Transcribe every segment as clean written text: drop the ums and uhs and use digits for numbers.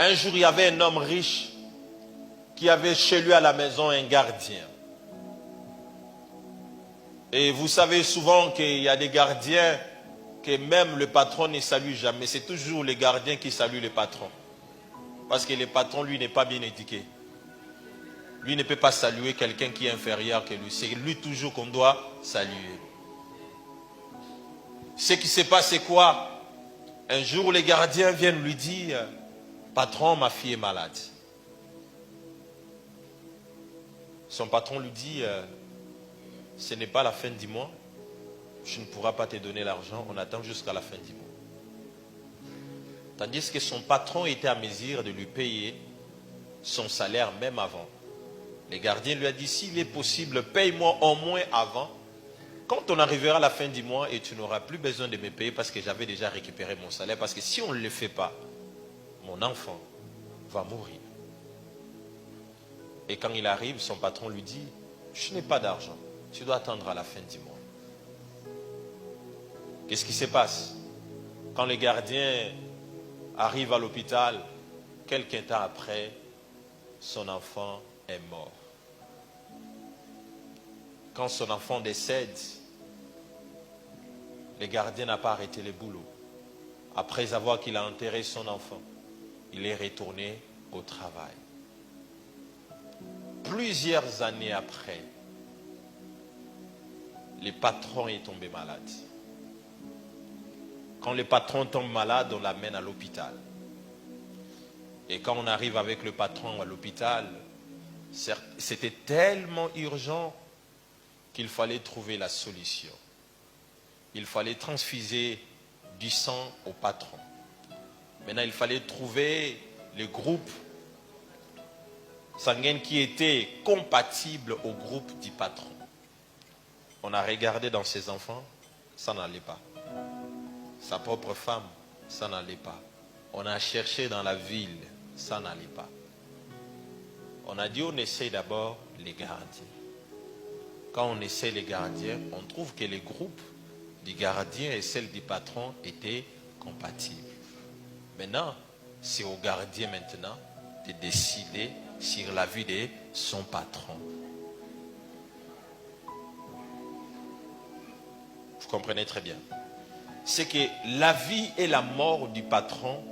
Un jour, il y avait un homme riche qui avait chez lui à la maison un gardien. Et vous savez souvent qu'il y a des gardiens que même le patron ne salue jamais. C'est toujours les gardiens qui saluent le patron. Parce que le patron, lui, n'est pas bien éduqué. Lui ne peut pas saluer quelqu'un qui est inférieur que lui. C'est lui toujours qu'on doit saluer. Ce qui se passe, c'est quoi? Un jour, les gardiens viennent lui dire, patron, ma fille est malade. Son patron lui dit, ce n'est pas la fin du mois, je ne pourrai pas te donner l'argent, on attend jusqu'à la fin du mois. Tandis que son patron était à mesure de lui payer son salaire même avant. Le gardien lui a dit, s'il est possible, paye-moi au moins avant. Quand on arrivera à la fin du mois et tu n'auras plus besoin de me payer parce que j'avais déjà récupéré mon salaire. Parce que si on ne le fait pas, mon enfant va mourir. Et quand il arrive, son patron lui dit, je n'ai pas d'argent, tu dois attendre à la fin du mois. Qu'est-ce qui se passe? Quand le gardien arrive à l'hôpital, quelques temps après, son enfant est mort. Quand son enfant décède, le gardien n'a pas arrêté le boulot. Après avoir qu'il a enterré son enfant, il est retourné au travail. Plusieurs années après, le patron est tombé malade. Quand le patron tombe malade, on l'amène à l'hôpital. Et quand on arrive avec le patron à l'hôpital, c'était tellement urgent qu'il fallait trouver la solution. Il fallait transfuser du sang au patron. Maintenant, il fallait trouver le groupe sanguin qui était compatible au groupe du patron. On a regardé dans ses enfants, ça n'allait pas. Sa propre femme, ça n'allait pas. On a cherché dans la ville, ça n'allait pas. On a dit on essaie d'abord les gardiens. Quand on essaie les gardiens, on trouve que les groupes du gardien et celle du patron étaient compatibles. Maintenant, c'est au gardien maintenant de décider sur la vie de son patron. Vous comprenez très bien. C'est que la vie et la mort du patron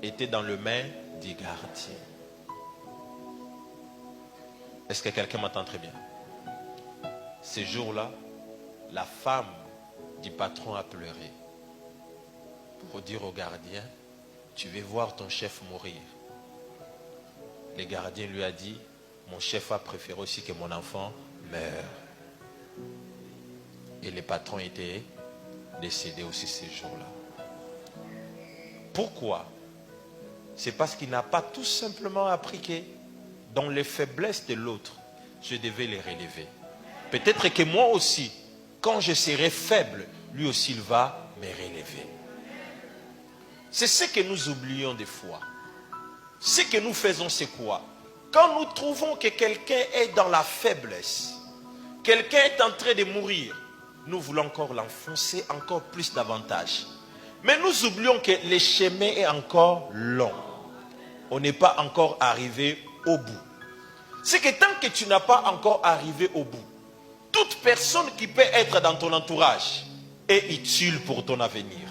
étaient dans les mains du gardien. Est-ce que quelqu'un m'entend très bien? Ces jours-là, la femme du patron a pleuré pour dire au gardien, tu veux voir ton chef mourir. Le gardien lui a dit, mon chef a préféré aussi que mon enfant meure. Et le patron était décédé aussi ces jours-là. Pourquoi? C'est parce qu'il n'a pas tout simplement appris que dans les faiblesses de l'autre, je devais les relever. Peut-être que moi aussi, quand je serai faible, lui aussi il va me relever. C'est ce que nous oublions des fois. Ce que nous faisons, c'est quoi? Quand nous trouvons que quelqu'un est dans la faiblesse, quelqu'un est en train de mourir, nous voulons encore l'enfoncer encore plus davantage. Mais nous oublions que le chemin est encore long. On n'est pas encore arrivé au bout. C'est que tant que tu n'as pas encore arrivé au bout, toute personne qui peut être dans ton entourage est utile pour ton avenir.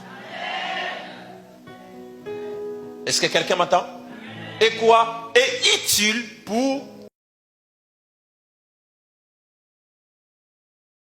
Est-ce que quelqu'un m'entend? Et quoi? Est utile pour